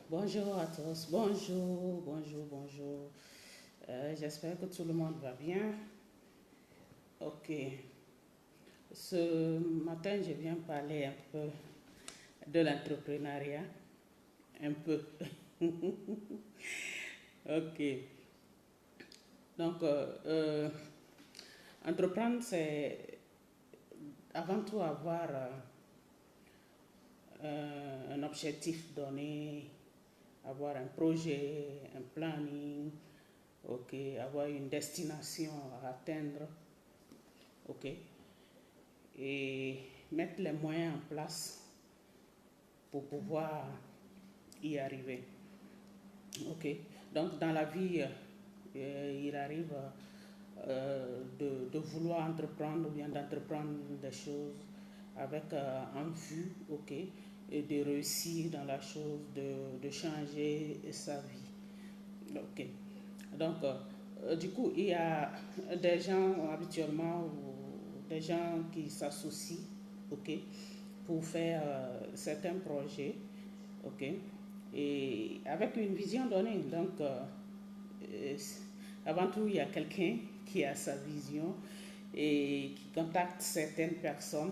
Bonjour à tous, bonjour. J'espère que tout le monde va bien. Ok, ce matin, je viens parler un peu de l'entrepreneuriat. Un peu. Ok, donc, entreprendre, c'est avant tout avoir un objectif donné, avoir un projet, un planning, ok, avoir une destination à atteindre, ok, et mettre les moyens en place pour pouvoir y arriver. Ok, donc dans la vie, il arrive de vouloir entreprendre ou bien d'entreprendre des choses avec en vue, ok, et de réussir dans la chose, de changer sa vie. Ok, donc du coup, il y a des gens habituellement, ou des gens qui s'associent, ok, pour faire certains projets, ok, et avec une vision donnée. Donc, euh, avant tout, il y a quelqu'un qui a sa vision et qui contacte certaines personnes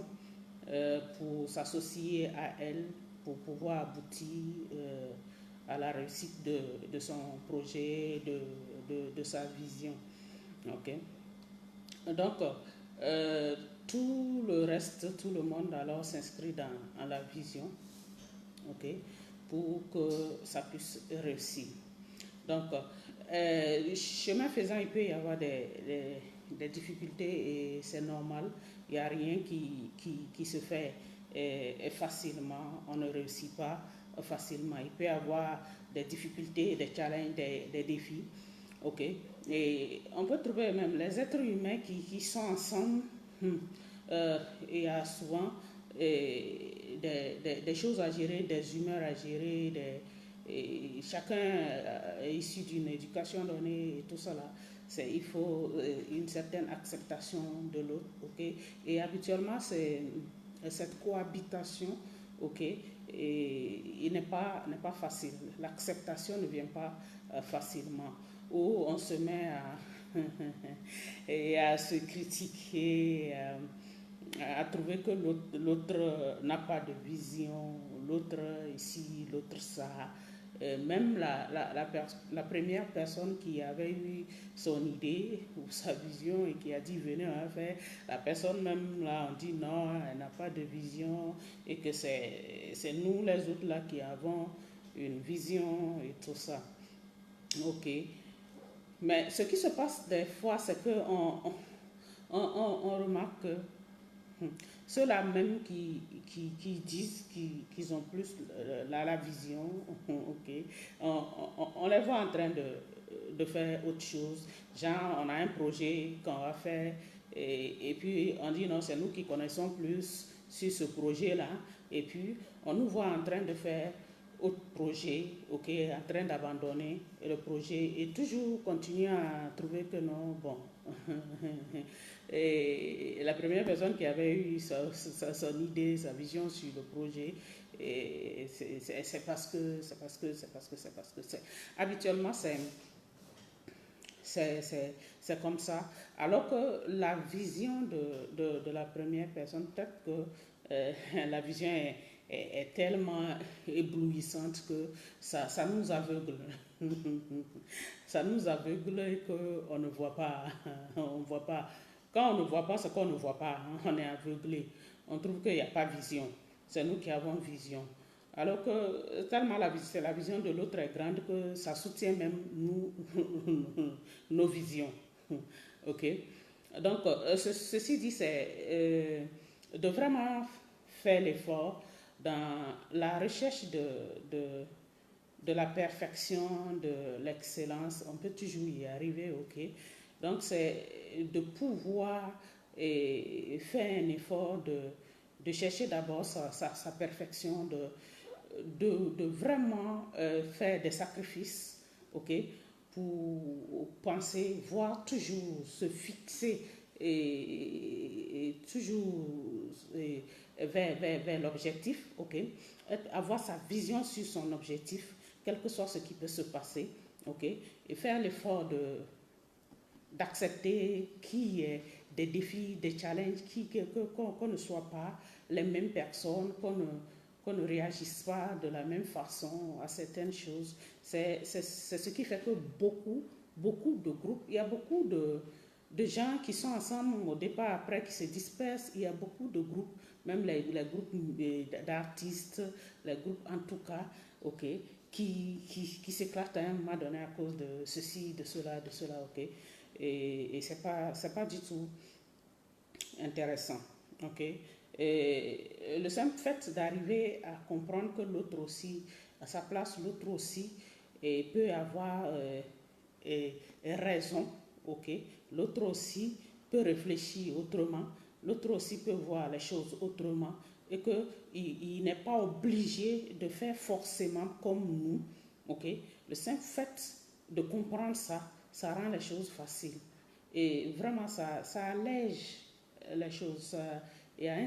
pour s'associer à elle, pour pouvoir aboutir à la réussite de son projet, de sa vision. Ok. Donc, euh, tout le reste, tout le monde alors s'inscrit dans la vision, ok, pour que ça puisse réussir. Donc, chemin faisant, il peut y avoir des difficultés et c'est normal. Il n'y a rien qui se fait facilement. On ne réussit pas facilement. Il peut y avoir des difficultés, des challenges, des défis. Ok. Et on peut trouver même les êtres humains qui sont ensemble. Il y a souvent des choses à gérer, des humeurs à gérer, et chacun est issu d'une éducation donnée et tout ça là. Il faut une certaine acceptation de l'autre, ok. Et habituellement, c'est cette cohabitation, ok. Et il n'est pas facile. L'acceptation ne vient pas facilement. Ou on se met et à se critiquer, à trouver que l'autre n'a pas de vision, l'autre ici, l'autre ça. Même la première personne qui avait eu son idée ou sa vision et qui a dit venez on va faire, la personne même là on dit non, elle n'a pas de vision et que c'est nous les autres là qui avons une vision et tout ça. Ok. Mais ce qui se passe des fois, c'est qu'on remarque que ceux-là même qui disent qu'ils ont plus la vision, ok, on les voit en train de faire autre chose. Genre, on a un projet qu'on va faire et puis on dit non, c'est nous qui connaissons plus sur ce projet-là. Et puis, on nous voit en train de faire autre projet, ok, en train d'abandonner le projet et toujours continuer à trouver que non, bon. Et la première personne qui avait eu son idée, sa vision sur le projet, c'est parce que, c'est parce que, c'est parce que, c'est parce que, c'est. Habituellement, c'est comme ça. Alors que la vision de la première personne, peut-être que la vision est tellement éblouissante que ça nous aveugle. Ça nous aveugle et qu'on ne voit pas. On voit pas. Quand on ne voit pas ce qu'on ne voit pas, on est aveuglé. On trouve qu'il n'y a pas vision. C'est nous qui avons vision. Alors que tellement la vision de l'autre est grande que ça soutient même nous, nos visions. Ok. Donc, ceci dit, c'est de vraiment faire l'effort dans la recherche de la perfection, de l'excellence. On peut toujours y arriver, ok. Donc, c'est de pouvoir faire un effort de chercher d'abord sa perfection, de vraiment faire des sacrifices, ok, pour penser, voir toujours se fixer et toujours vers l'objectif, ok, avoir sa vision sur son objectif quel que soit ce qui peut se passer, ok, et faire l'effort d'accepter qu'il y ait des défis, des challenges, qu'on ne soit pas les mêmes personnes, qu'on ne réagisse pas de la même façon à certaines choses. C'est ce qui fait que beaucoup de groupes, il y a beaucoup de gens qui sont ensemble au départ, après qui se dispersent. Il y a beaucoup de groupes, même les groupes d'artistes, les groupes en tout cas, ok, qui s'éclatent à un moment donné à cause de ceci, de cela, ok. Et c'est pas du tout intéressant, ok. Et le simple fait d'arriver à comprendre que l'autre aussi, à sa place, l'autre aussi peut avoir raison, ok. L'autre aussi peut réfléchir autrement, l'autre aussi peut voir les choses autrement et qu'il n'est pas obligé de faire forcément comme nous, ok. Le simple fait de comprendre ça, ça rend les choses faciles et vraiment ça allège les choses. Il y a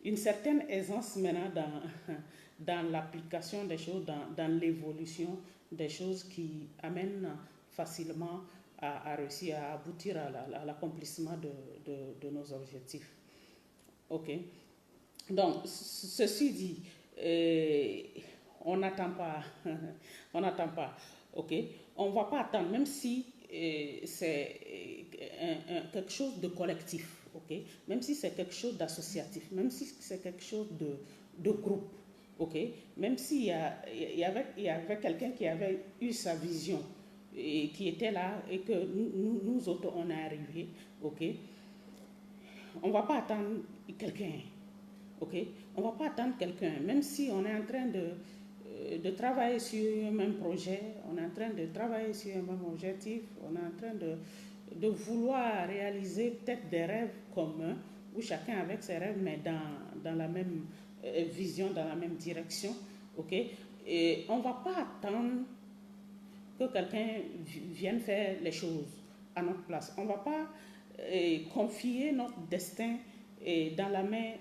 une certaine aisance maintenant dans l'application des choses, dans l'évolution des choses qui amènent facilement à réussir à aboutir à l'accomplissement de nos objectifs. Ok. Donc, ceci dit, on n'attend pas, on n'attend pas, ok. On ne va pas attendre, même si c'est quelque chose de collectif, ok. Même si c'est quelque chose d'associatif, même si c'est quelque chose de groupe, ok. Même s'il y avait quelqu'un qui avait eu sa vision et qui était là et que nous autres on est arrivés, ok. On ne va pas attendre quelqu'un. Ok, on ne va pas attendre quelqu'un, même si on est en train de travailler sur un même projet, on est en train de travailler sur un même objectif, on est en train de vouloir réaliser peut-être des rêves communs, où chacun avec ses rêves, mais dans la même vision, dans la même direction. Ok, et on ne va pas attendre que quelqu'un vienne faire les choses à notre place. On ne va pas confier notre destin dans la main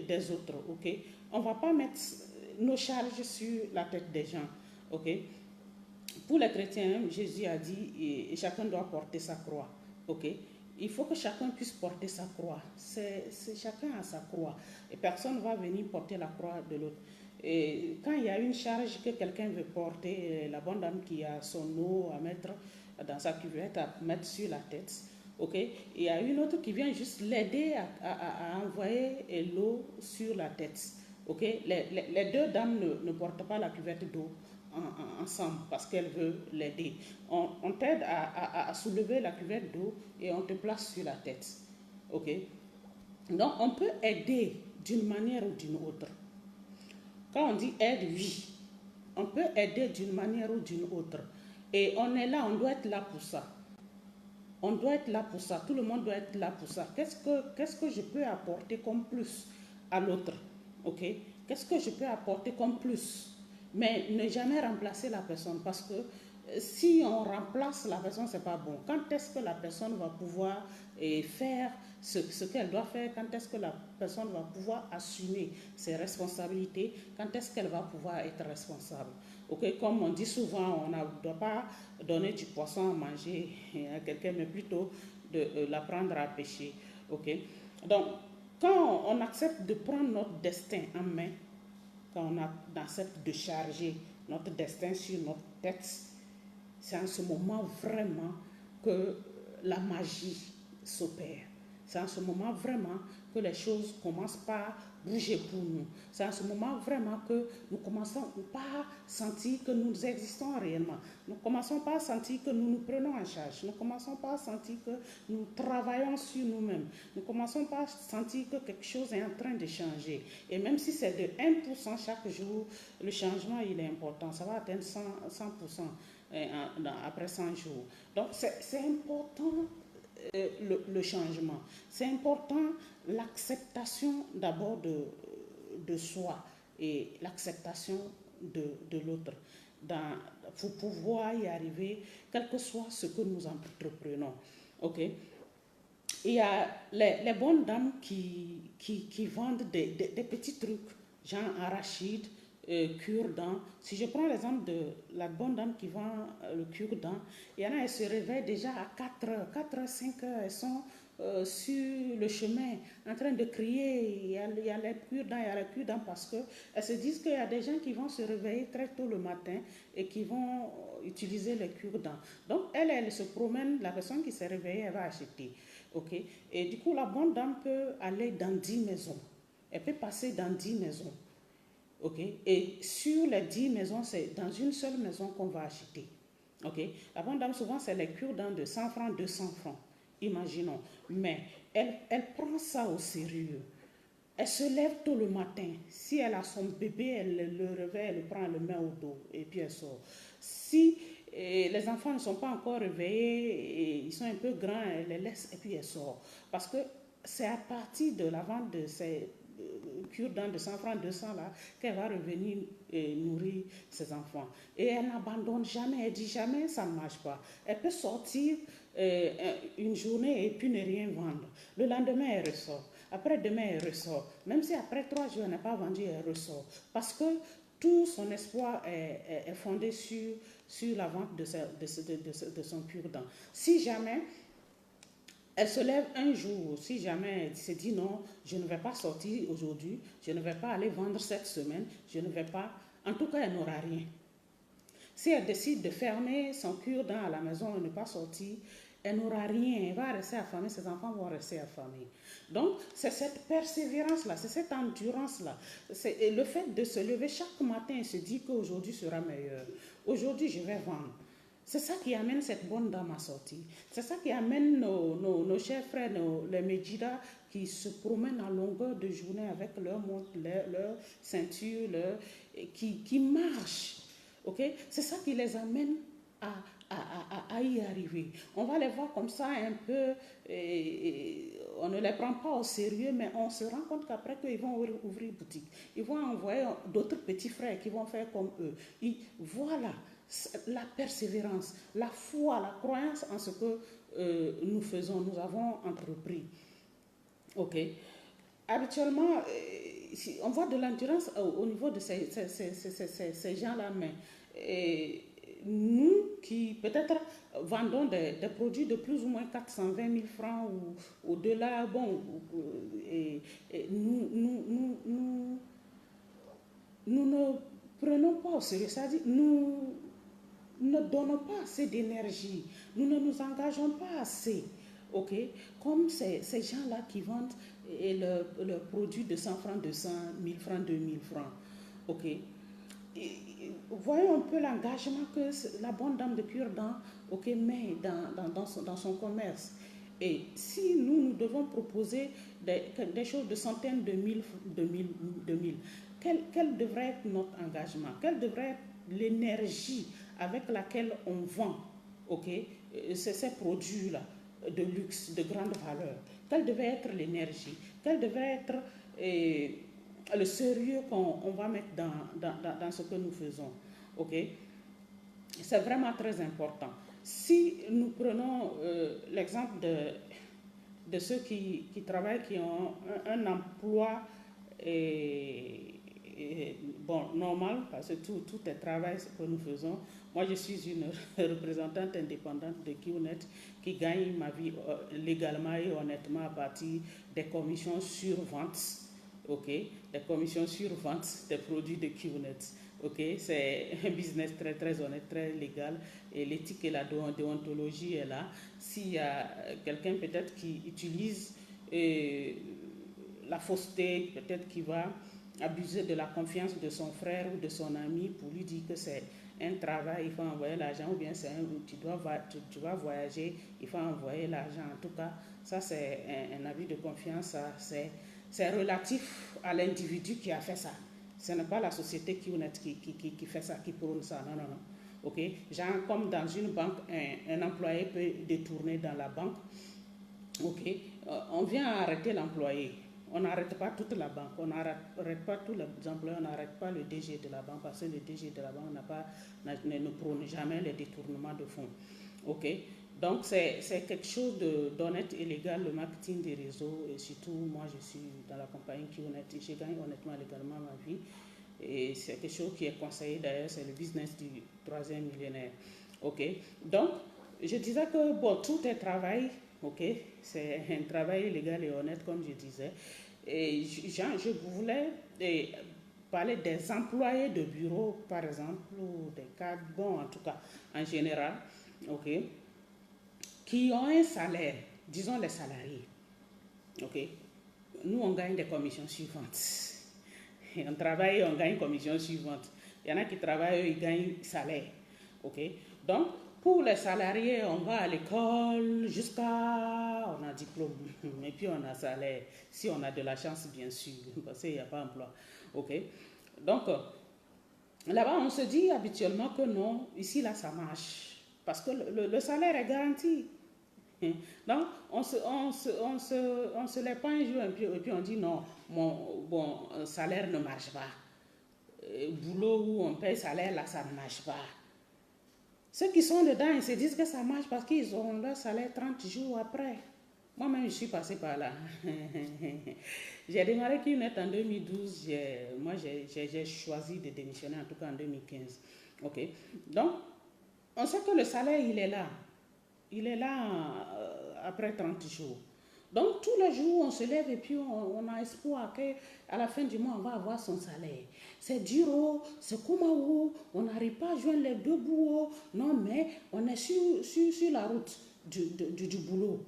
des autres, ok. On ne va pas mettre nos charges sur la tête des gens, ok. Pour les chrétiens, Jésus a dit, et chacun doit porter sa croix, ok. Il faut que chacun puisse porter sa croix. C'est chacun a sa croix. Et personne ne va venir porter la croix de l'autre. Et quand il y a une charge que quelqu'un veut porter, la bonne dame qui a son eau à mettre dans sa cuvette, à mettre sur la tête, ok, il y a une autre qui vient juste l'aider à envoyer l'eau sur la tête, ok. Les deux dames ne portent pas la cuvette d'eau ensemble parce qu'elle veut l'aider. On t'aide à soulever la cuvette d'eau et on te place sur la tête, ok. Donc on peut aider d'une manière ou d'une autre. Quand on dit aide, oui, on peut aider d'une manière ou d'une autre. Et on est là, on doit être là pour ça. On doit être là pour ça. Tout le monde doit être là pour ça. Qu'est-ce que je peux apporter comme plus à l'autre? Ok? Qu'est-ce que je peux apporter comme plus? Mais ne jamais remplacer la personne parce que si on remplace la personne, c'est pas bon. Quand est-ce que la personne va pouvoir faire ce qu'elle doit faire? Quand est-ce que la personne va pouvoir assumer ses responsabilités? Quand est-ce qu'elle va pouvoir être responsable? Ok, comme on dit souvent, on ne doit pas donner du poisson à manger à quelqu'un, mais plutôt de l'apprendre à pêcher. Ok, donc quand on accepte de prendre notre destin en main, quand on accepte de charger notre destin sur notre tête, c'est en ce moment vraiment que la magie s'opère. C'est en ce moment vraiment que les choses commencent par bouger pour nous. C'est en ce moment vraiment que nous commençons pas à sentir que nous existons réellement. Nous commençons pas à sentir que nous nous prenons en charge. Nous commençons pas à sentir que nous travaillons sur nous-mêmes. Nous commençons pas à sentir que quelque chose est en train de changer. Et même si c'est de 1% chaque jour, le changement il est important. Ça va atteindre 100% après 100 jours. Donc c'est important le changement. C'est important l'acceptation d'abord de soi et l'acceptation de l'autre pour pouvoir y arriver, quel que soit ce que nous entreprenons. Ok? Il y a les bonnes dames qui vendent des petits trucs, genre arachide, cure-dents. Si je prends l'exemple de la bonne dame qui vend le cure-dents, il y en a, elles se réveillent déjà à 4h, 5h, elles sont sur le chemin en train de crier, il y a les cure-dents, il y a les cure-dents parce qu'elles se disent qu'il y a des gens qui vont se réveiller très tôt le matin et qui vont utiliser les cure-dents. Donc elle se promène, la personne qui s'est réveillée, elle va acheter. Okay? Et du coup, la bonne dame peut aller dans 10 maisons. Elle peut passer dans 10 maisons. Okay? Et sur les 10 maisons, c'est dans une seule maison qu'on va acheter. Okay? La bonne dame, souvent, c'est les cure-dents de 100 francs, 200 francs. Imaginons. Mais elle prend ça au sérieux. Elle se lève tôt le matin. Si elle a son bébé, elle le réveille, elle le prend, elle le met au dos et puis elle sort. Si les enfants ne sont pas encore réveillés et ils sont un peu grands, elle les laisse et puis elle sort. Parce que c'est à partir de la vente de ces cure-dents de 100 francs, 200 là, qu'elle va revenir nourrir ses enfants. Et elle n'abandonne jamais, elle dit jamais ça ne marche pas. Elle peut sortir une journée et puis ne rien vendre. Le lendemain, elle ressort. Après demain, elle ressort. Même si après 3 jours, elle n'a pas vendu, elle ressort. Parce que tout son espoir est fondé sur la vente de son cure-dent. Si jamais elle se lève un jour, si jamais elle se dit non, je ne vais pas sortir aujourd'hui, je ne vais pas aller vendre cette semaine, je ne vais pas, en tout cas, elle n'aura rien. Si elle décide de fermer son cure-dent à la maison et ne pas sortir, elle n'aura rien, elle va rester affamée, ses enfants vont rester affamés. Donc, c'est cette persévérance-là, c'est cette endurance-là, c'est le fait de se lever chaque matin et se dire qu'aujourd'hui sera meilleur. Aujourd'hui, je vais vendre. C'est ça qui amène cette bonne dame à sortir. C'est ça qui amène nos chers frères, les Medjida, qui se promènent à longueur de journée avec leur montre, leur ceinture, qui marchent. Okay? C'est ça qui les amène à y arriver. On va les voir comme ça un peu, on ne les prend pas au sérieux, mais on se rend compte qu'après qu'ils vont ouvrir boutique, ils vont envoyer d'autres petits frères qui vont faire comme eux. Voilà la persévérance, la foi, la croyance en ce que nous faisons, nous avons entrepris. Ok. Habituellement, on voit de l'endurance au niveau de ces gens-là, mais nous qui peut-être vendons des produits de plus ou moins 420 000 francs ou au-delà, bon, nous ne prenons pas au sérieux, c'est-à-dire nous ne donnons pas assez d'énergie, nous ne nous engageons pas assez, ok, comme ces gens-là qui vendent leurs produits de 100 francs, 200, 1000 francs, 2000 francs, ok. Voyons un peu l'engagement que la bonne dame de cure-dent, ok, met dans son commerce. Et si nous devons proposer des choses de centaines de mille, quel devrait être notre engagement? Quelle devrait être l'énergie avec laquelle on vend, okay, ces produits-là de luxe, de grande valeur? Quelle devait être l'énergie? Quel devrait être le sérieux qu'on va mettre dans ce que nous faisons? Okay? C'est vraiment très important. Si nous prenons l'exemple de ceux qui travaillent, qui ont un emploi bon, normal, parce que tout est travail, ce que nous faisons. Moi, je suis une représentante indépendante de QNet qui gagne ma vie légalement et honnêtement à partir des commissions sur vente, ok, des commissions sur vente des produits de QNet. Ok, c'est un business très très honnête, très légal, et l'éthique et la déontologie est là. S'il y a quelqu'un peut-être qui utilise la fausseté, peut-être qui va abuser de la confiance de son frère ou de son ami pour lui dire que c'est un travail, il faut envoyer l'argent, ou bien tu vas voyager, il faut envoyer l'argent. En tout cas, ça c'est un avis de confiance, c'est relatif à l'individu qui a fait ça. Ce n'est pas la société qui fait ça, qui prône ça. Non, non, non. Ok? Genre, comme dans une banque, un employé peut détourner dans la banque. Ok? On vient arrêter l'employé. On n'arrête pas toute la banque. On n'arrête pas tous les employés. On n'arrête pas le DG de la banque parce que le DG de la banque ne prône jamais les détournements de fonds. Ok? Donc, c'est quelque chose d'honnête et légal, le marketing des réseaux. Et surtout, moi, je suis dans la compagnie QNet et je gagne honnêtement légalement ma vie. Et c'est quelque chose qui est conseillé d'ailleurs, c'est le business du troisième millénaire. Ok, donc je disais que bon, tout est travail, ok, c'est un travail légal et honnête comme je disais. Et je voulais parler des employés de bureau par exemple, ou des cadres, bon en tout cas en général, ok, qui ont un salaire, disons les salariés, ok. Nous on gagne des commissions suivantes. On travaille et on gagne commission suivante. Il y en a qui travaillent, eux, ils gagnent salaire. Ok? Donc, pour les salariés, on va à l'école jusqu'à... On a diplôme. Et puis on a salaire. Si on a de la chance, bien sûr. Parce qu'il n'y a pas d'emploi. Ok? Donc, là-bas, on se dit habituellement que non, ici, là, ça marche. Parce que le salaire est garanti. Donc, on se lève pas un jour et puis on dit non, mon salaire ne marche pas. Boulot où on paye salaire, là, ça ne marche pas. Ceux qui sont dedans, ils se disent que ça marche parce qu'ils ont leur salaire 30 jours après. Moi-même, je suis passée par là. J'ai démarré QNet en 2012. Moi, j'ai choisi de démissionner, en tout cas en 2015. Ok. Donc, on sait que le salaire, il est là. Il est là après 30 jours. Donc, tous les jours, on se lève et puis on a espoir qu'à la fin du mois, on va avoir son salaire. C'est dur, c'est comment, on n'arrive pas à joindre les deux bouts. Non, mais on est sur la route du boulot.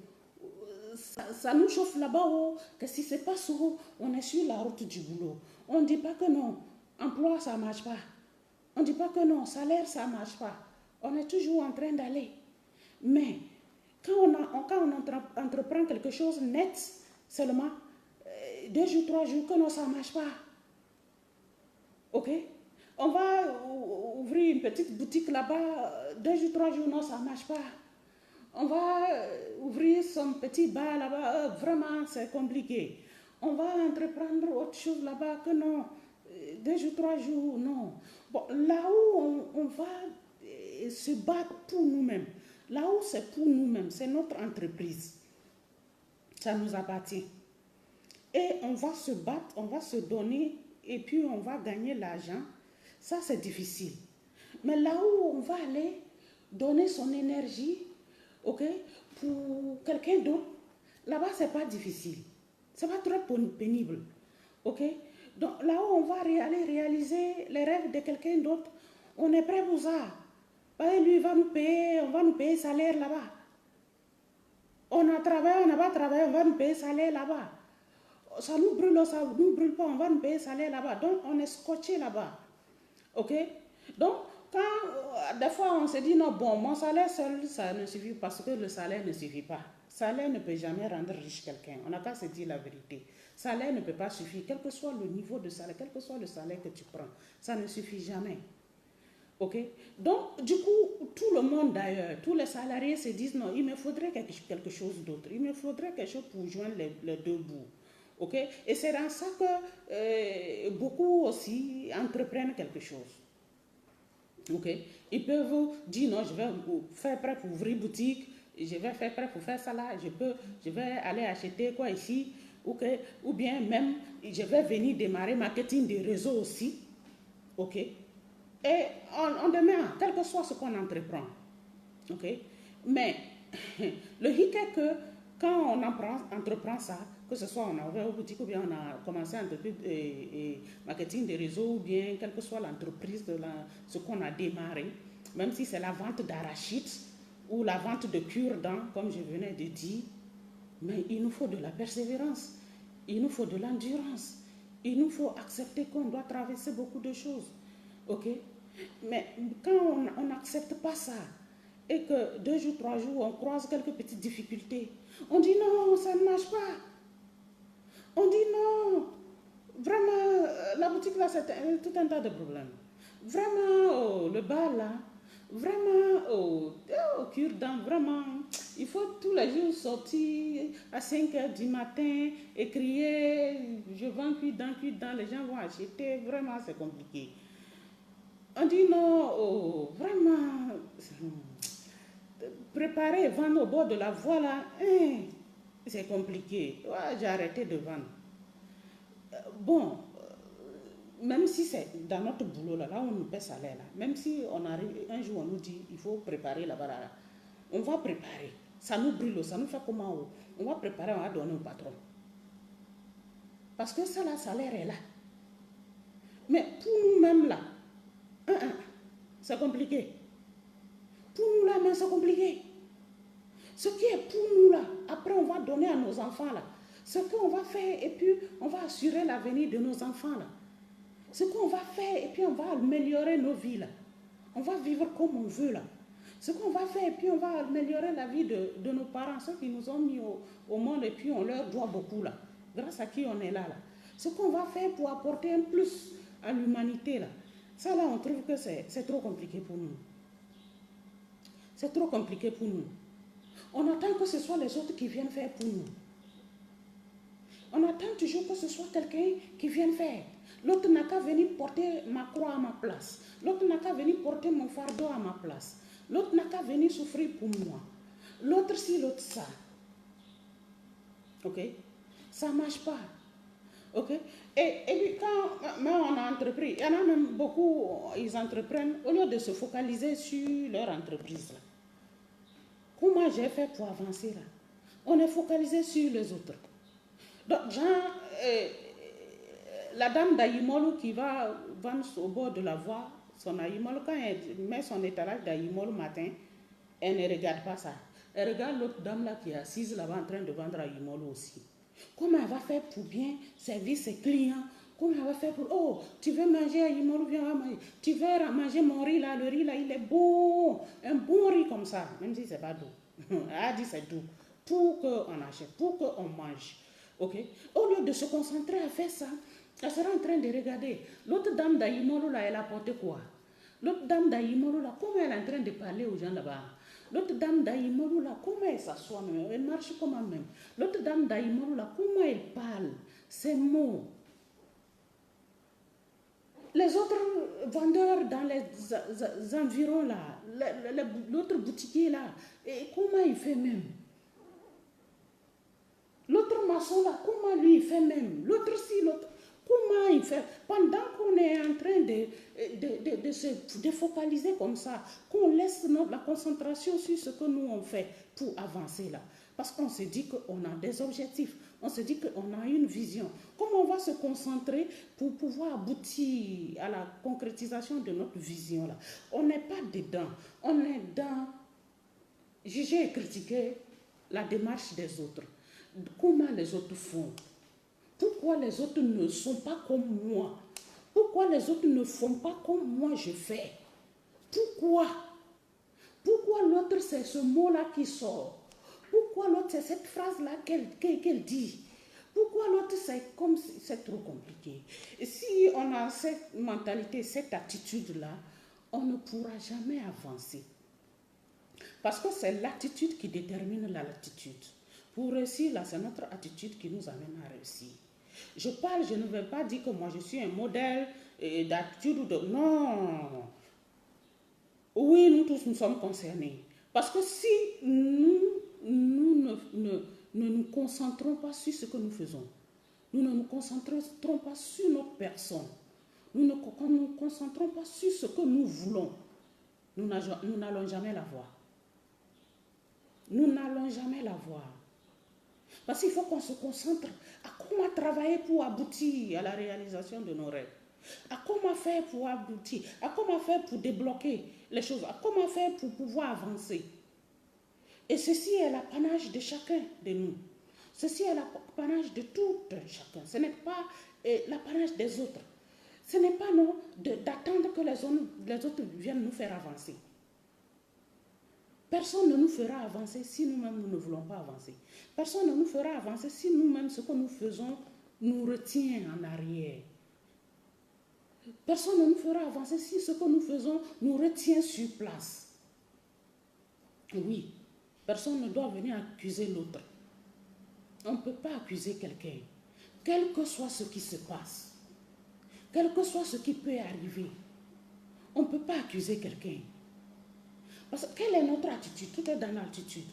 Ça nous chauffe là-bas, qu'est-ce qui se passe, on est sur la route du boulot. On ne dit pas que non, emploi, ça ne marche pas. On ne dit pas que non, salaire, ça ne marche pas. On est toujours en train d'aller. Mais quand on entreprend quelque chose net, seulement 2 jours, 3 jours, que non, ça ne marche pas. Ok? On va ouvrir une petite boutique là-bas, 2 jours, 3 jours, non, ça ne marche pas. On va ouvrir son petit bar là-bas, vraiment, c'est compliqué. On va entreprendre autre chose là-bas, que non, 2 jours, 3 jours, non. Bon, là où on va se battre pour nous-mêmes, là où c'est pour nous-mêmes, c'est notre entreprise. Ça nous appartient. Et on va se battre, on va se donner, et puis on va gagner l'argent. Ça, c'est difficile. Mais là où on va aller donner son énergie, ok, pour quelqu'un d'autre, là-bas, c'est pas difficile. C'est pas très pénible. Ok? Donc là où on va aller réaliser les rêves de quelqu'un d'autre, on est prêt pour ça. Et lui, il va nous payer, on va nous payer salaire là-bas. On a travaillé, on n'a pas travaillé, on va nous payer salaire là-bas. Ça nous brûle, ça ne nous brûle pas, on va nous payer salaire là-bas. Donc, on est scotché là-bas. Ok? Donc, quand des fois on se dit non, bon, mon salaire seul, ça ne suffit pas, parce que le salaire ne suffit pas. Salaire ne peut jamais rendre riche quelqu'un. On n'a qu'à se dire la vérité. Salaire ne peut pas suffire, quel que soit le niveau de salaire, quel que soit le salaire que tu prends. Ça ne suffit jamais. Ok? Donc, du coup, tout le monde d'ailleurs, tous les salariés se disent non, il me faudrait quelque chose d'autre. Il me faudrait quelque chose pour joindre les deux bouts. Ok? Et c'est dans ça que beaucoup aussi entreprennent quelque chose. Ok? Ils peuvent dire non, je vais faire prêt pour ouvrir boutique, je vais faire prêt pour faire ça là, je vais aller acheter quoi ici, okay? Ou bien même je vais venir démarrer marketing des réseaux aussi. Ok? Et on démarre, quel que soit ce qu'on entreprend. Ok? Mais le hic est que quand on entreprend ça, que ce soit on a ouvert une boutique ou bien on a commencé à entreprendre marketing des réseaux ou bien quelle que soit l'entreprise de ce qu'on a démarré, même si c'est la vente d'arachide ou la vente de cure-dents, comme je venais de dire, mais il nous faut de la persévérance, il nous faut de l'endurance, il nous faut accepter qu'on doit traverser beaucoup de choses. Ok? Mais quand on n'accepte pas ça, et que 2 jours, 3 jours, on croise quelques petites difficultés, on dit non, ça ne marche pas. On dit non, vraiment, la boutique là, c'est tout un tas de problèmes. Vraiment, le bar là, vraiment, cure-dent, vraiment, il faut tous les jours sortir à 5 h du matin et crier, je vends cure-dent, les gens vont acheter, vraiment, c'est compliqué. On dit non, vraiment, préparer, vendre au bord de la voie là, c'est compliqué. Ouais, j'ai arrêté de vendre. Bon, même si c'est dans notre boulot, là où on nous paie salaire, là, même si on arrive, un jour on nous dit, il faut préparer là-bas, là, on va préparer. Ça nous brûle, ça nous fait comment? On va préparer, on va donner au patron. Parce que ça, là, salaire est là. Mais pour nous-mêmes, là, c'est compliqué. Pour nous, là, mais c'est compliqué. Ce qui est pour nous, là, après, on va donner à nos enfants, là. Ce qu'on va faire, et puis, on va assurer l'avenir de nos enfants, là. Ce qu'on va faire, et puis, on va améliorer nos vies, là. On va vivre comme on veut, là. Ce qu'on va faire, et puis, on va améliorer la vie de nos parents, ceux qui nous ont mis au monde, et puis, on leur doit beaucoup, là. Grâce à qui on est là, là. Ce qu'on va faire pour apporter un plus à l'humanité, là. Ça, là, on trouve que c'est trop compliqué pour nous. C'est trop compliqué pour nous. On attend que ce soit les autres qui viennent faire pour nous. On attend toujours que ce soit quelqu'un qui vienne faire. L'autre n'a qu'à venir porter ma croix à ma place. L'autre n'a qu'à venir porter mon fardeau à ma place. L'autre n'a qu'à venir souffrir pour moi. L'autre ci, l'autre ça. Ok? Ça ne marche pas. Ok? Et puis quand on a entrepris, il y en a même beaucoup, ils entreprennent, au lieu de se focaliser sur leur entreprise. Là. Comment j'ai fait pour avancer là? On est focalisé sur les autres. Donc, genre, la dame d'Ayimolo qui va vendre au bord de la voie, son Ayimolo, quand elle met son étalage d'Ayimolo le matin, elle ne regarde pas ça. Elle regarde l'autre dame là qui est assise là-bas en train de vendre Ayimolo aussi. Comment elle va faire pour bien servir ses clients? Comment elle va faire pour... Oh, tu veux manger Ayimolo, viens manger. Tu veux manger mon riz là, le riz là, il est bon. Un bon riz comme ça, même si c'est pas doux. Elle a dit c'est doux. Pour qu'on achète, pour qu'on mange. Ok? Au lieu de se concentrer à faire ça, elle sera en train de regarder. L'autre dame d'Ayimolo là, elle a porté quoi? L'autre dame d'Ayimolo là, comment elle est en train de parler aux gens là-bas? L'autre dame d'Ayimolo là, comment elle s'assoit même? Elle marche comment même? L'autre dame d'Ayimolo là, comment elle parle? Ses mots. Les autres vendeurs dans les environs là, l'autre boutiquier là, et comment il fait même? L'autre maçon là, comment lui il fait même? L'autre ci, l'autre. Comment il fait? Pendant qu'on est en train de se défocaliser comme ça, qu'on laisse la concentration sur ce que nous on fait pour avancer là. Parce qu'on se dit qu'on a des objectifs, on se dit qu'on a une vision. Comment on va se concentrer pour pouvoir aboutir à la concrétisation de notre vision là? On n'est pas dedans, on est dans juger et critiquer la démarche des autres. Comment les autres font? Pourquoi les autres ne sont pas comme moi? Pourquoi les autres ne font pas comme moi je fais? Pourquoi? Pourquoi l'autre c'est ce mot-là qui sort? Pourquoi l'autre c'est cette phrase-là qu'elle dit? Pourquoi l'autre c'est comme si c'est trop compliqué? Et si on a cette mentalité, cette attitude-là, on ne pourra jamais avancer. Parce que c'est l'attitude qui détermine la latitude. Pour réussir, là, c'est notre attitude qui nous amène à réussir. Je ne vais pas dire que moi je suis un modèle d'attitude ou de... Non. Oui, nous tous nous sommes concernés. Parce que si nous ne nous concentrons pas sur ce que nous faisons, nous ne nous concentrons pas sur notre personne, nous ne nous concentrons pas sur ce que nous voulons, nous n'allons jamais la voir. Nous n'allons jamais la voir. Parce qu'il faut qu'on se concentre à comment travailler pour aboutir à la réalisation de nos rêves. À comment faire pour aboutir, à comment faire pour débloquer les choses, à comment faire pour pouvoir avancer. Et ceci est l'apanage de chacun de nous. Ceci est l'apanage de tout chacun. Ce n'est pas l'apanage des autres. Ce n'est pas non d'attendre que les autres viennent nous faire avancer. Personne ne nous fera avancer si nous-mêmes nous ne voulons pas avancer. Personne ne nous fera avancer si nous-mêmes ce que nous faisons nous retient en arrière. Personne ne nous fera avancer si ce que nous faisons nous retient sur place. Oui, personne ne doit venir accuser l'autre. On ne peut pas accuser quelqu'un, quel que soit ce qui se passe, quel que soit ce qui peut arriver. On ne peut pas accuser quelqu'un. Parce que quelle est notre attitude? Tout est dans l'attitude.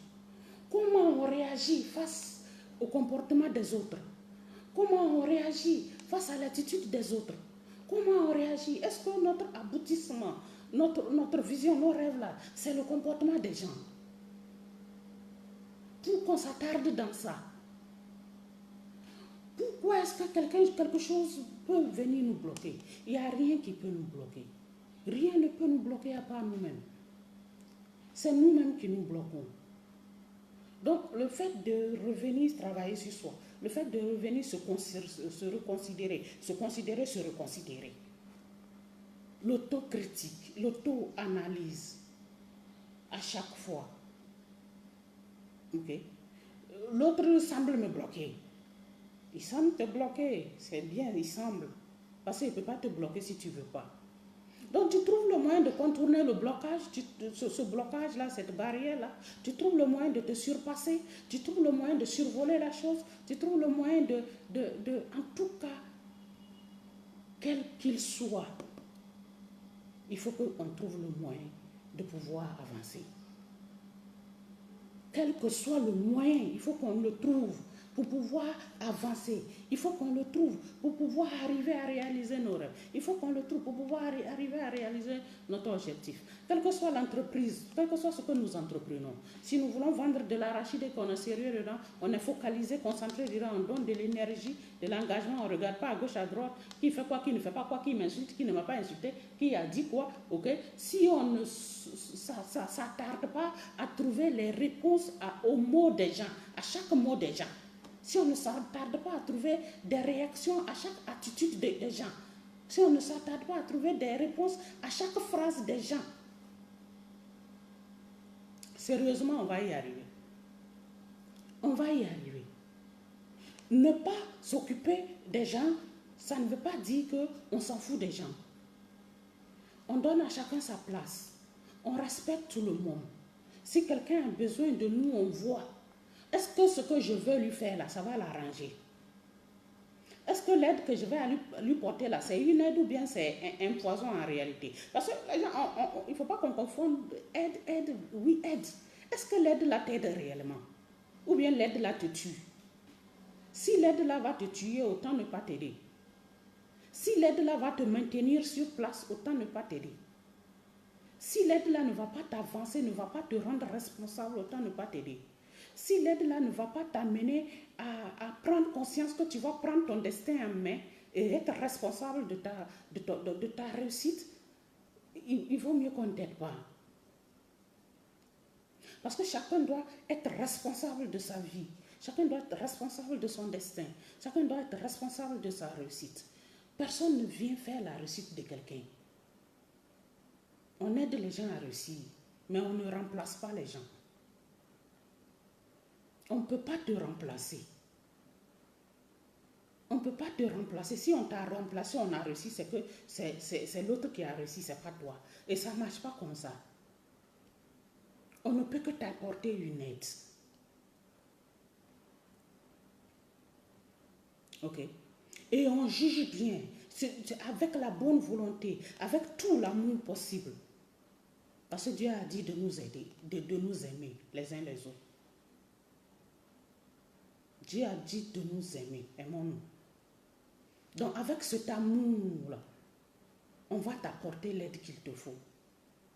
Comment on réagit face au comportement des autres? Comment on réagit face à l'attitude des autres? Comment on réagit? Est-ce que notre aboutissement, notre vision, nos rêves là, c'est le comportement des gens? Pour qu'on s'attarde dans ça. Pourquoi est-ce que quelque chose peut venir nous bloquer? Il n'y a rien qui peut nous bloquer. Rien ne peut nous bloquer à part nous-mêmes. C'est nous-mêmes qui nous bloquons. Donc, le fait de revenir travailler sur soi, le fait de revenir se reconsidérer, se reconsidérer, l'autocritique, l'auto-analyse, à chaque fois. Okay. L'autre semble me bloquer. Il semble te bloquer, c'est bien, il semble. Parce qu'il ne peut pas te bloquer si tu ne veux pas. Donc tu trouves le moyen de contourner le blocage, ce blocage-là, cette barrière-là. Tu trouves le moyen de te surpasser, tu trouves le moyen de survoler la chose, tu trouves le moyen en tout cas, quel qu'il soit, il faut qu'on trouve le moyen de pouvoir avancer. Quel que soit le moyen, il faut qu'on le trouve pour pouvoir avancer. Il faut qu'on le trouve pour pouvoir arriver à réaliser nos rêves. Il faut qu'on le trouve pour pouvoir arriver à réaliser notre objectif. Quelle que soit l'entreprise, quel que soit ce que nous entreprenons. Si nous voulons vendre de l'arachide et qu'on est sérieux dedans, on est focalisé, concentré dedans, on donne de l'énergie, de l'engagement, on ne regarde pas à gauche, à droite, qui fait quoi, qui ne fait pas quoi, qui m'insulte, qui ne m'a pas insulté, qui a dit quoi, ok? Si on ne s'attarde pas à trouver les réponses aux mots des gens, à chaque mot des gens, si on ne s'attarde pas à trouver des réactions à chaque attitude des gens, si on ne s'attarde pas à trouver des réponses à chaque phrase des gens, sérieusement, on va y arriver. On va y arriver. Ne pas s'occuper des gens, ça ne veut pas dire qu'on s'en fout des gens. On donne à chacun sa place. On respecte tout le monde. Si quelqu'un a besoin de nous, on voit. Est-ce que ce que je veux lui faire là, ça va l'arranger? Est-ce que l'aide que je vais lui porter là, c'est une aide ou bien c'est un poison en réalité? Parce que les gens, il ne faut pas qu'on confonde aide, oui, aide. Est-ce que l'aide là t'aide réellement? Ou bien l'aide là te tue? Si l'aide là va te tuer, autant ne pas t'aider. Si l'aide là va te maintenir sur place, autant ne pas t'aider. Si l'aide là ne va pas t'avancer, ne va pas te rendre responsable, autant ne pas t'aider. Si l'aide là ne va pas t'amener à prendre conscience que tu vas prendre ton destin en main et être responsable de ta réussite, il vaut mieux qu'on ne t'aide pas. Parce que chacun doit être responsable de sa vie. Chacun doit être responsable de son destin. Chacun doit être responsable de sa réussite. Personne ne vient faire la réussite de quelqu'un. On aide les gens à réussir, mais on ne remplace pas les gens. On ne peut pas te remplacer. On ne peut pas te remplacer. Si on t'a remplacé, on a réussi, c'est que c'est l'autre qui a réussi, c'est pas toi. Et ça ne marche pas comme ça. On ne peut que t'apporter une aide. Ok? Et on juge bien, avec la bonne volonté, avec tout l'amour possible. Parce que Dieu a dit de nous aider, de nous aimer les uns les autres. Dieu a dit de nous aimer, aimons-nous. Donc avec cet amour-là, on va t'apporter l'aide qu'il te faut.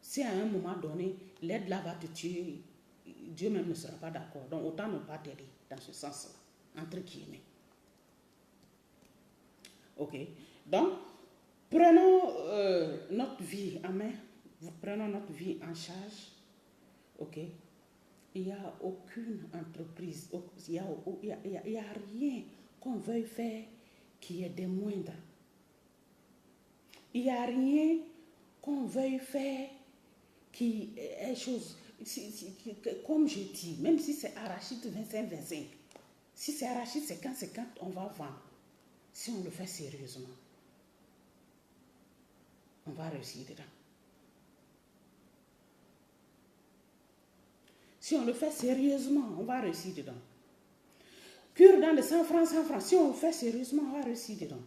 Si à un moment donné, l'aide là va te tuer, Dieu même ne sera pas d'accord. Donc autant ne pas t'aider dans ce sens-là, entre guillemets. Ok. Donc, prenons notre vie en main, prenons notre vie en charge. Ok. Il n'y a aucune entreprise, il n'y a rien qu'on veuille faire qui est des moindres. Il n'y a rien qu'on veuille faire qui est chose, comme je dis, même si c'est arachide 25-25, si c'est arachide 50-50, on va vendre. Si on le fait sérieusement, on va réussir dedans. Si on le fait sérieusement, on va réussir dedans. Cure-dent de 100 francs, si on le fait sérieusement, on va réussir dedans.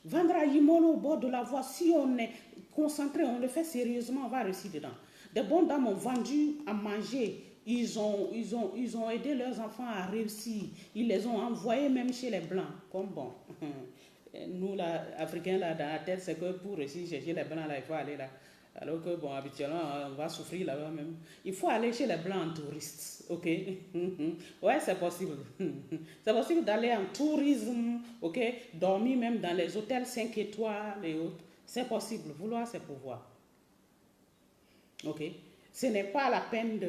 Vendre à Yimolo au bord de la voie, si on est concentré, on le fait sérieusement, on va réussir dedans. Des bonnes dames ont vendu à manger, ils ont aidé leurs enfants à réussir, ils les ont envoyés même chez les Blancs, comme bon. Nous, là, Africains, là, dans la tête, c'est que pour réussir chercher les blancs, là, il faut aller là. Alors que, bon, habituellement, on va souffrir là-bas même. Il faut aller chez les blancs en touriste, ok? Ouais, c'est possible. C'est possible d'aller en tourisme, ok? Dormir même dans les hôtels 5 étoiles et autres. C'est possible. Vouloir, c'est pouvoir. Ok? Ce n'est pas la peine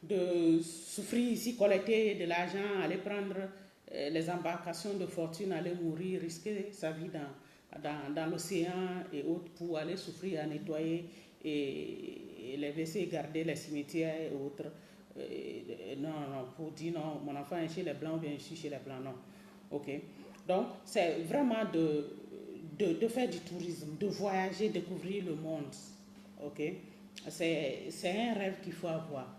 de souffrir ici, collecter de l'argent, aller prendre les embarcations de fortune, aller mourir, risquer sa vie dans l'océan et autres pour aller souffrir à nettoyer et les WC, garder les cimetières et autres. Non, non, pour dire non, mon enfant est chez les blancs ou bien je suis chez les blancs, non. Ok. Donc, c'est vraiment de faire du tourisme, de voyager, découvrir le monde. Ok. C'est un rêve qu'il faut avoir.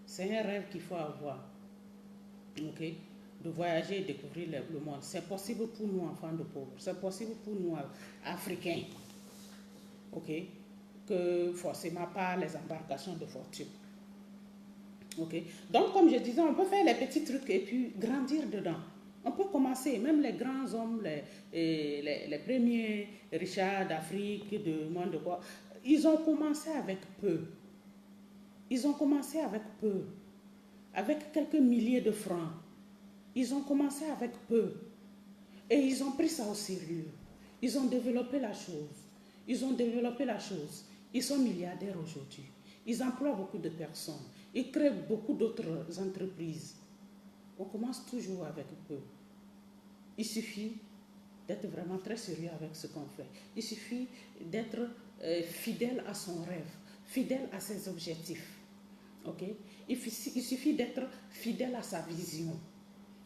C'est un rêve qu'il faut avoir. Ok. De voyager et découvrir le monde. C'est possible pour nous, enfants de pauvres. C'est possible pour nous, Africains. Ok. Que forcément pas les embarcations de fortune. Ok. Donc, comme je disais, on peut faire les petits trucs et puis grandir dedans. On peut commencer, même les grands hommes, les premiers Richards d'Afrique, de monde de quoi, ils ont commencé avec peu. Ils ont commencé avec peu, avec quelques milliers de francs. Ils ont commencé avec peu. Et ils ont pris ça au sérieux. Ils ont développé la chose. Ils ont développé la chose. Ils sont milliardaires aujourd'hui. Ils emploient beaucoup de personnes. Ils créent beaucoup d'autres entreprises. On commence toujours avec peu. Il suffit d'être vraiment très sérieux avec ce qu'on fait. Il suffit d'être fidèle à son rêve, fidèle à ses objectifs. Okay? Il suffit d'être fidèle à sa vision.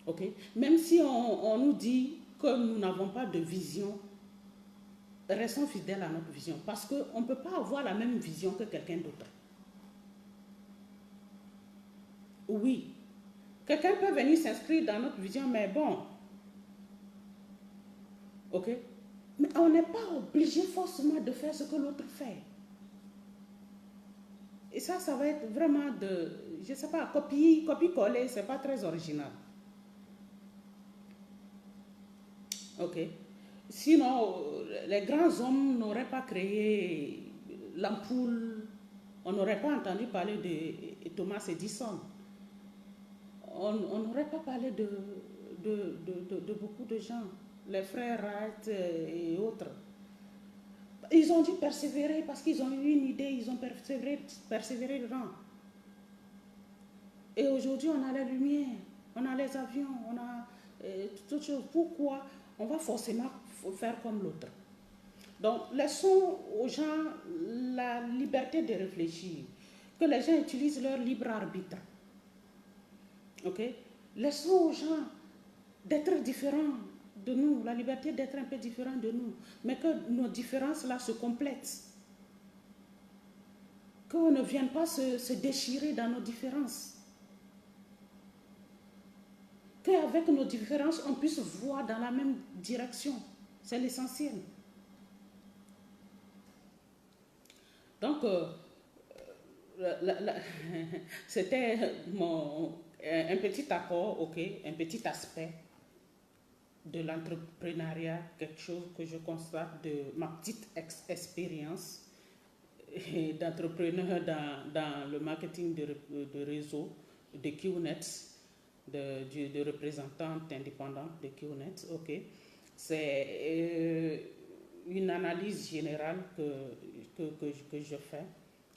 Okay? Même si on nous dit que nous n'avons pas de vision, restons fidèles à notre vision parce qu'on ne peut pas avoir la même vision que quelqu'un d'autre. Oui, quelqu'un peut venir s'inscrire dans notre vision, mais bon, ok? Mais on n'est pas obligé forcément de faire ce que l'autre fait. Et ça va être vraiment je ne sais pas, copier-coller, c'est pas très original. Ok? Sinon, les grands hommes n'auraient pas créé l'ampoule, on n'aurait pas entendu parler de Thomas Edison. On n'aurait pas parlé de beaucoup de gens, les frères Wright et autres. Ils ont dû persévérer parce qu'ils ont eu une idée, ils ont persévéré dedans. Et aujourd'hui, on a la lumière, on a les avions, on a toutes choses. Pourquoi on va forcément faire comme l'autre? Donc, laissons aux gens la liberté de réfléchir, que les gens utilisent leur libre arbitre. Ok? Laissons aux gens d'être différents de nous, la liberté d'être un peu différent de nous, mais que nos différences là se complètent. Qu'on ne vienne pas se déchirer dans nos différences. Qu'avec nos différences, on puisse voir dans la même direction. C'est l'essentiel. Donc, c'était un petit apport, ok, un petit aspect de l'entrepreneuriat, quelque chose que je constate de ma petite expérience d'entrepreneur dans le marketing de réseau de QNet, de représentante indépendante de QNet. Ok. C'est une analyse générale que je fais,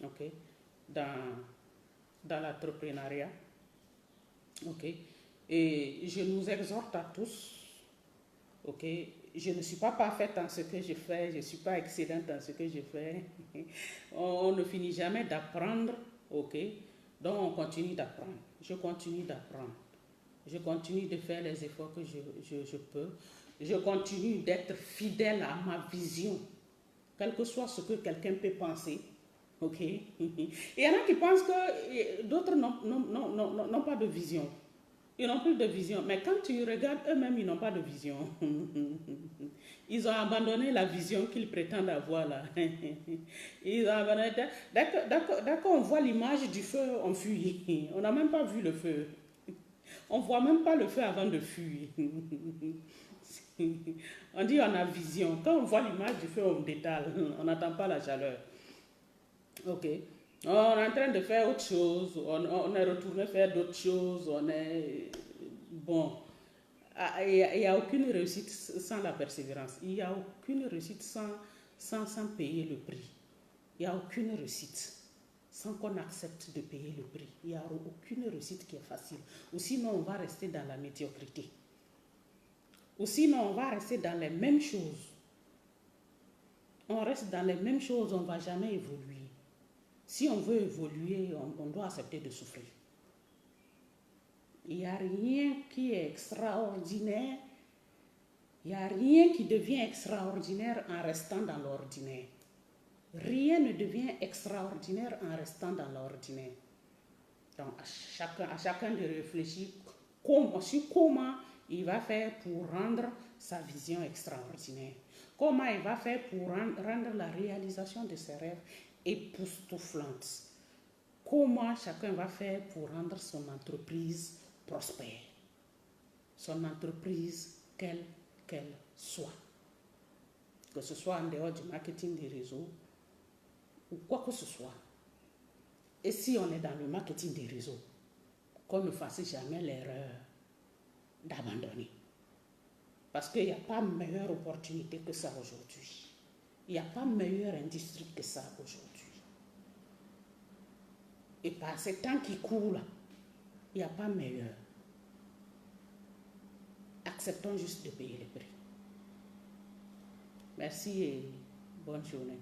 ok, dans l'entrepreneuriat. Ok. Et je nous exhorte à tous. Ok, je ne suis pas parfaite dans ce que je fais, je ne suis pas excellente dans ce que je fais. On ne finit jamais d'apprendre, ok? Donc on continue d'apprendre. Je continue d'apprendre. Je continue de faire les efforts que je peux. Je continue d'être fidèle à ma vision, quel que soit ce que quelqu'un peut penser. Ok? Il y en a qui pensent que d'autres n'ont pas de vision. Ils n'ont plus de vision. Mais quand tu regardes, eux-mêmes, ils n'ont pas de vision. Ils ont abandonné la vision qu'ils prétendent avoir là. Ils ont abandonné. D'accord, on voit l'image du feu, on fuit. On n'a même pas vu le feu. On ne voit même pas le feu avant de fuir. On dit on a vision. Quand on voit l'image du feu, on détale. On n'attend pas la chaleur. Ok. On est en train de faire autre chose. On est retourné faire d'autres choses. On est... Bon. Il n'y a aucune réussite sans la persévérance. Il n'y a aucune réussite sans payer le prix. Il n'y a aucune réussite sans qu'on accepte de payer le prix. Il n'y a aucune réussite qui est facile. Ou sinon, on va rester dans la médiocrité. Ou sinon, on va rester dans les mêmes choses. On reste dans les mêmes choses, on ne va jamais évoluer. Si on veut évoluer, on doit accepter de souffrir. Il n'y a rien qui est extraordinaire. Il n'y a rien qui devient extraordinaire en restant dans l'ordinaire. Rien ne devient extraordinaire en restant dans l'ordinaire. Donc, à chacun de réfléchir sur comment il va faire pour rendre sa vision extraordinaire. Comment il va faire pour rendre la réalisation de ses rêves époustouflante. Comment chacun va faire pour rendre son entreprise prospère. Son entreprise, quelle qu'elle soit. Que ce soit en dehors du marketing des réseaux ou quoi que ce soit. Et si on est dans le marketing des réseaux, qu'on ne fasse jamais l'erreur d'abandonner. Parce qu'il n'y a pas meilleure opportunité que ça aujourd'hui. Il n'y a pas meilleure industrie que ça aujourd'hui. Et par ces temps qui courent, il n'y a pas meilleur. Acceptons juste de payer le prix. Merci et bonne journée.